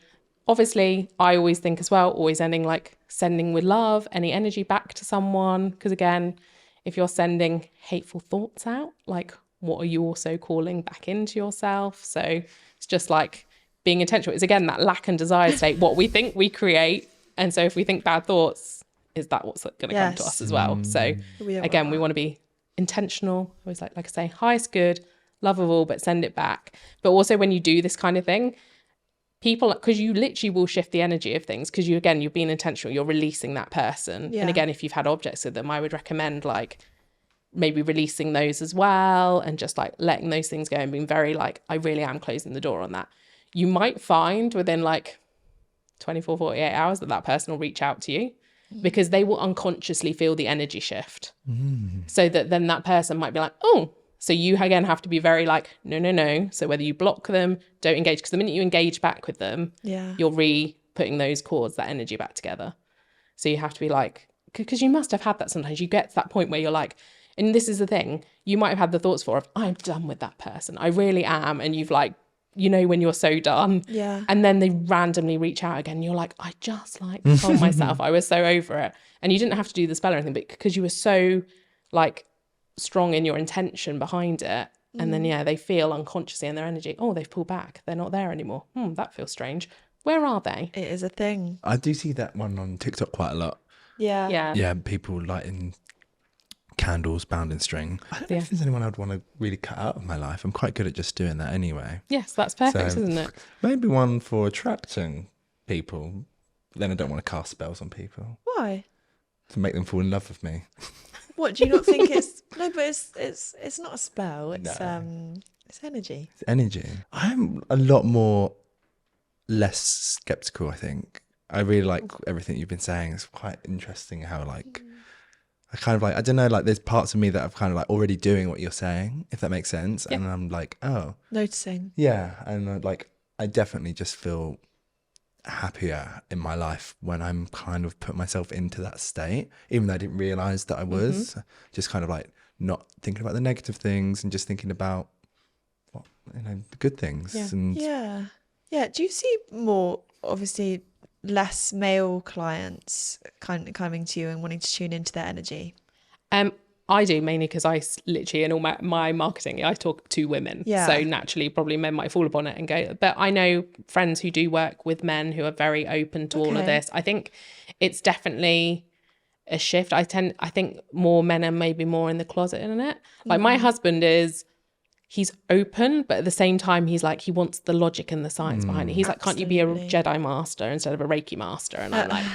obviously I always think as well, always ending like sending with love, any energy back to someone. Because again, if you're sending hateful thoughts out, like what are you also calling back into yourself? So it's just like being intentional. It's again that lack and desire state, what we think we create. And so if we think bad thoughts, is that what's going to come to us as well? So again, we want to be intentional. Always like I say, highest good, love of all, but send it back. But also when you do this kind of thing, people, because you literally will shift the energy of things, because you're being intentional, you're releasing that person. And again, if you've had objects with them, I would recommend like maybe releasing those as well, and just like letting those things go and being very like, I really am closing the door on that. You might find within like 24, 48 hours that person will reach out to you, because they will unconsciously feel the energy shift. So that then that person might be like, oh, so you again have to be very like, no. So whether you block them, don't engage, because the minute you engage back with them, you're putting those cords, that energy back together. So you have to be like, because you must have had that sometimes. You get to that point where you're like, and this is the thing, you might have had the thoughts of, I'm done with that person. I really am. And you've like, you know, when you're so done. And then they randomly reach out again. And you're like, I just like told myself I was so over it. And you didn't have to do the spell or anything, but because you were so like strong in your intention behind it. And then, they feel unconsciously in their energy, oh, they've pulled back. They're not there anymore. That feels strange. Where are they? It is a thing. I do see that one on TikTok quite a lot. Yeah, people lighting candles bound in string. I don't know if there's anyone I'd want to really cut out of my life. I'm quite good at just doing that anyway. Yes, that's perfect, So, isn't it? Maybe one for attracting people. Then I don't want to cast spells on people Why? to make them fall in love with me. What, do you not think it's no, but it's not a spell, it's it's energy. It's energy. I'm a lot more less skeptical, I think, I really like everything you've been saying. It's quite interesting how like I kind of like, I don't know, like there's parts of me that I'm kind of like already doing what you're saying, if that makes sense. Yeah. And I'm like, oh, Noticing. yeah. And like, I definitely just feel happier in my life when I'm kind of put myself into that state, even though I didn't realize that I was just kind of like not thinking about the negative things and just thinking about what, you know, the good things. Yeah. And Yeah. Do you see more, obviously, less male clients kind of coming to you and wanting to tune into their energy? I do, mainly because literally in all my marketing, I talk to women. Yeah. So naturally, probably men might fall upon it and go. But I know friends who do work with men who are very open to all of this. I think it's definitely a shift. I think more men are maybe more in the closet in it. Like my husband he's open, but at the same time, he's like, he wants the logic and the science behind it. He's like, can't you be a Jedi master instead of a Reiki master? And I'm like,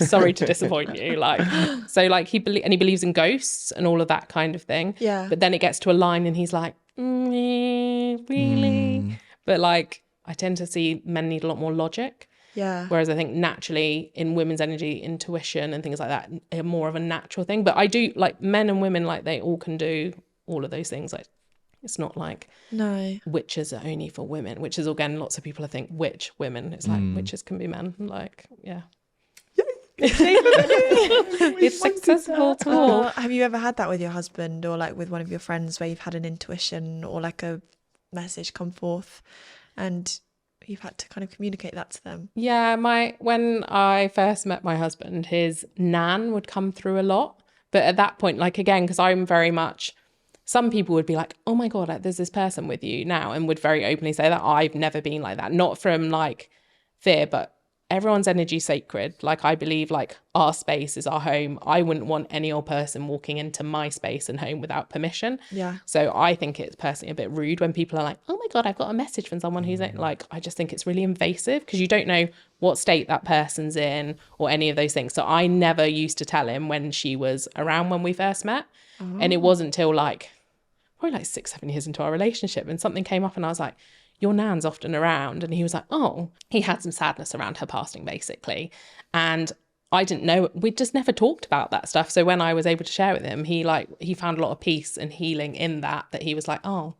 sorry to disappoint you. Like, so like he believes in ghosts and all of that kind of thing. Yeah. But then it gets to a line and he's like, really? But like, I tend to see men need a lot more logic. Yeah. Whereas I think naturally in women's energy, intuition and things like that are more of a natural thing. But I do like men and women, like they all can do all of those things. Like it's not like witches are only for women, which is again, lots of people think witch women. It's like witches can be men. Like, yeah. It's accessible to all. Have you ever had that with your husband or like with one of your friends where you've had an intuition or like a message come forth and you've had to kind of communicate that to them? Yeah, when I first met my husband, his nan would come through a lot. But at that point, like again, because I'm very much, some people would be like, oh my God, like, there's this person with you now, and would very openly say that. I've never been like that. Not from like fear, but everyone's energy is sacred. Like I believe like our space is our home. I wouldn't want any old person walking into my space and home without permission. Yeah. So I think it's personally a bit rude when people are like, oh my God, I've got a message from someone who's like, I just think it's really invasive because you don't know what state that person's in or any of those things. So I never used to tell him when she was around when we first met. And it wasn't until like, probably like 6-7 years into our relationship and something came up and I was like, your nan's often around. And he was like, oh, he had some sadness around her passing basically. And I didn't know, we just never talked about that stuff. So when I was able to share with him, he found a lot of peace and healing in that he was like, oh,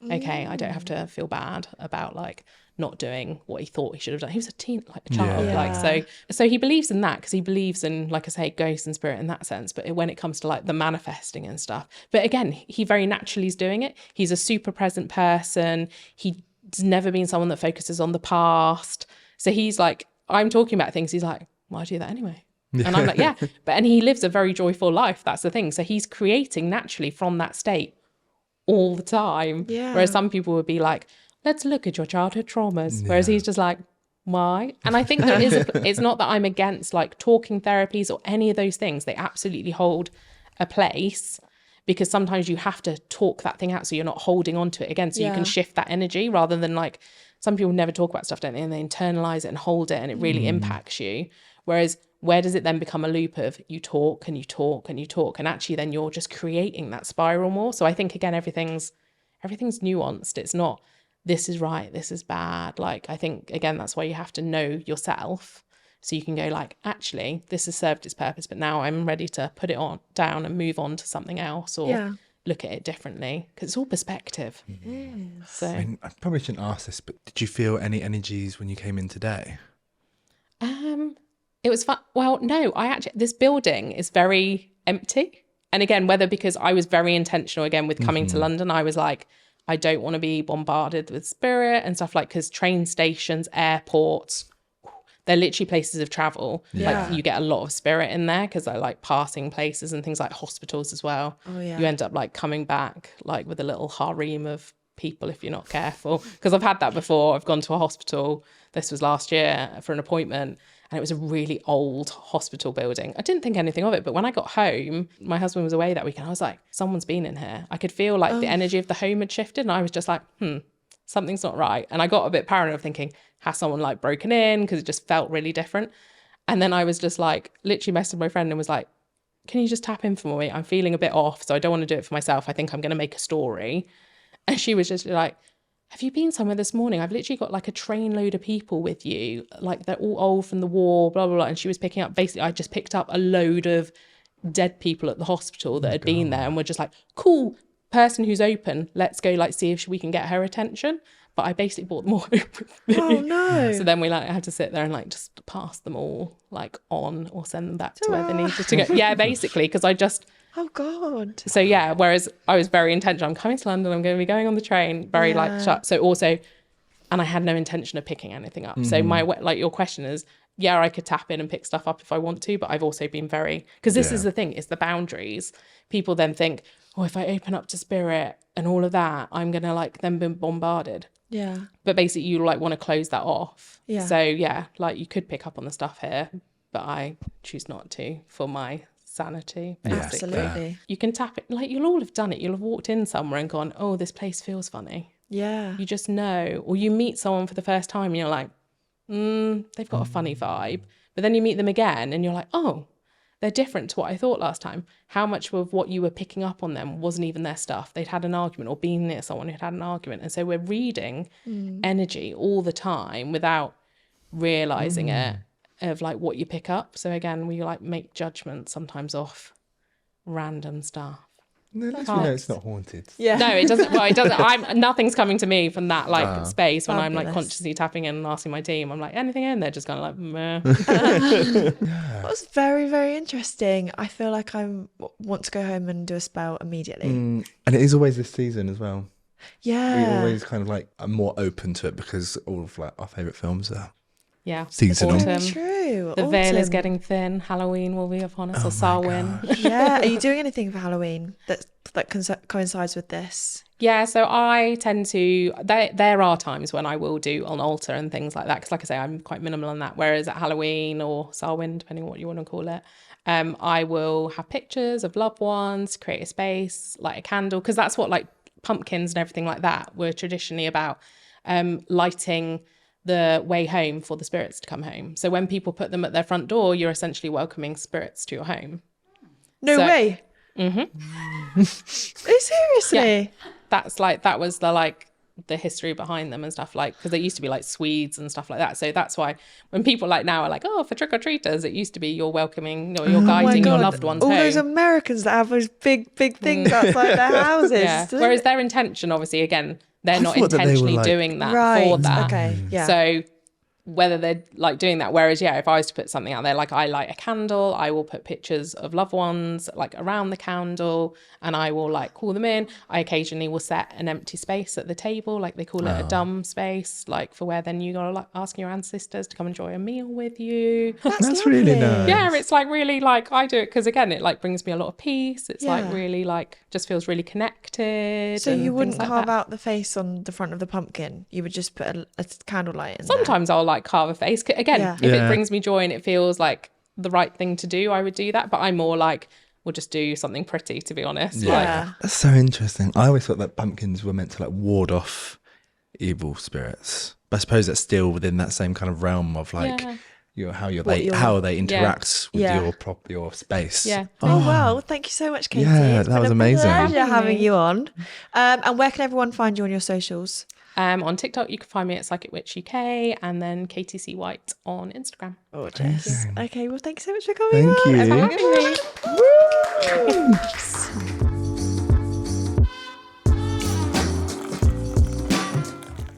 okay, I don't have to feel bad about like not doing what he thought he should have done. He was a child. Yeah. Like, so he believes in that because he believes in, like I say, ghosts and spirit in that sense. But when it comes to like the manifesting and stuff, but again, he very naturally is doing it. He's a super present person. He's never been someone that focuses on the past. So he's like, I'm talking about things. He's like, well, I do that anyway. And I'm like, yeah, and he lives a very joyful life. That's the thing. So he's creating naturally from that state all the time. Yeah. Whereas some people would be like, let's look at your childhood traumas. Whereas he's just like, why? And I think there is it's not that I'm against like talking therapies or any of those things. They absolutely hold a place because sometimes you have to talk that thing out so you're not holding on to it again. So you can shift that energy rather than like, some people never talk about stuff, don't they? And they internalize it and hold it and it really impacts you. Whereas where does it then become a loop of you talk and you talk and you talk and actually then you're just creating that spiral more. So I think again, everything's nuanced. It's not this is right, this is bad. Like I think again, that's why you have to know yourself so you can go like, actually, this has served its purpose, but now I'm ready to put it down and move on to something else or look at it differently because it's all perspective. So I probably shouldn't ask this, but did you feel any energies when you came in today? It was fun. Well, no, this building is very empty. And again, whether because I was very intentional again with coming to London, I was like, I don't want to be bombarded with spirit and stuff like, because train stations, airports, they're literally places of travel. Yeah. Like you get a lot of spirit in there because they're like passing places and things like hospitals as well. Oh, yeah. You end up like coming back like with a little harem of people if you're not careful. Because I've had that before. I've gone to a hospital. This was last year for an appointment. And it was a really old hospital building. I didn't think anything of it. But when I got home, my husband was away that weekend. I was like, someone's been in here. I could feel like the energy of the home had shifted. And I was just like, something's not right. And I got a bit paranoid thinking, has someone like broken in? Because it just felt really different. And then I was just like, literally messaged my friend and was like, can you just tap in for me? I'm feeling a bit off. So I don't want to do it for myself. I think I'm going to make a story. And she was just like, have you been somewhere this morning? I've literally got like a train load of people with you. Like they're all old from the war, blah, blah, blah. And she was picking up, basically, I just picked up a load of dead people at the hospital that had been there and were just like, cool, person who's open, let's go like see if we can get her attention. But I basically brought them all home with me. Oh no. So then we like had to sit there and like just pass them all like on or send them back to where they needed to go. Yeah, basically, because I just... Oh God. So yeah, whereas I was very intentional. I'm coming to London, I'm going to be going on the train, very like shut. So also, and I had no intention of picking anything up. So my, like your question is, yeah, I could tap in and pick stuff up if I want to, but I've also been very, because this is the thing, it's the boundaries. People then think, oh, if I open up to spirit and all of that, I'm going to like then be bombarded. Yeah. But basically you like want to close that off. Yeah. So yeah, like you could pick up on the stuff here, but I choose not to for my sanity, basically. Absolutely. You can tap it, like you'll all have done it. You'll have walked in somewhere and gone, oh, this place feels funny. Yeah. You just know. Or you meet someone for the first time and you're like, they've got a funny vibe. But then you meet them again and you're like, oh, they're different to what I thought last time. How much of what you were picking up on them wasn't even their stuff. They'd had an argument or been near someone who'd had an argument. And so we're reading energy all the time without realising it, of like what you pick up. So again, we like make judgments sometimes off random stuff. No, at least we know it's not haunted. Yeah. No, it doesn't. Well, it doesn't. Nothing's coming to me from that like space when I'm like Fabulous. consciously tapping in and asking my team. I'm like, anything in? They're just kind of like, meh. That was very, very interesting. I feel like I want to go home and do a spell immediately. And it is always this season as well. Yeah. We always kind of like are more open to it because all of like our favourite films are Yeah. seasonal. Autumn. True. The veil is Autumn. getting thin. Halloween will be upon us, or Samhain. Yeah. Are you doing anything for Halloween that coincides with this? Yeah, so I tend to, there are times when I will do an altar and things like that, because like I say, I'm quite minimal on that, whereas at Halloween or Samhain, depending on what you want to call it, I will have pictures of loved ones, create a space, light a candle, because that's what like pumpkins and everything like that were traditionally about, lighting the way home for the spirits to come home. So when people put them at their front door, you're essentially welcoming spirits to your home. No way. Mm-hmm. Seriously? Yeah. That's like, that was the like the history behind them and stuff, like, because they used to be like Swedes and stuff like that. So that's why when people like now are like, oh, for trick-or-treaters, it used to be you're welcoming or you're guiding your loved ones all home. those Americans that have those big things outside their houses. Yeah. Whereas their intention, obviously, again, they're not thought that they were, intentionally like- doing that right. for that. Okay. Yeah. So whether they're like doing that, whereas yeah, if I was to put something out there, like I light a candle, I will put pictures of loved ones like around the candle and I will like call them in. I occasionally will set an empty space at the table, like they call it a dumb space, like for where then you gotta like ask your ancestors to come enjoy a meal with you. That's really nice. Yeah, it's like really like I do it because again it like brings me a lot of peace. It's like Yeah. really like just feels really connected. So and you wouldn't things like carve that. out the face on the front of the pumpkin. You would just put a candlelight in Sometimes I'll like carve a face. Again, Yeah. if it Yeah. brings me joy and it feels like the right thing to do, I would do that. But I'm more like, we'll just do something pretty, to be honest. there. Like, Yeah. That's so interesting. I always thought that pumpkins were meant to like ward off evil spirits. But I suppose that's still within that same kind of realm of like Yeah. how they interact with Yeah. your space. Yeah. Oh, well, thank you so much, Katie. Yeah, It's that been was a amazing. pleasure having Having me. you on. And where can everyone find you on your socials? On TikTok, you can find me at Psychic Witch UK and then KTC White on Instagram. Gorgeous. Okay, well, thank you so much for coming Thank on. you. and having me. Having me. Woo!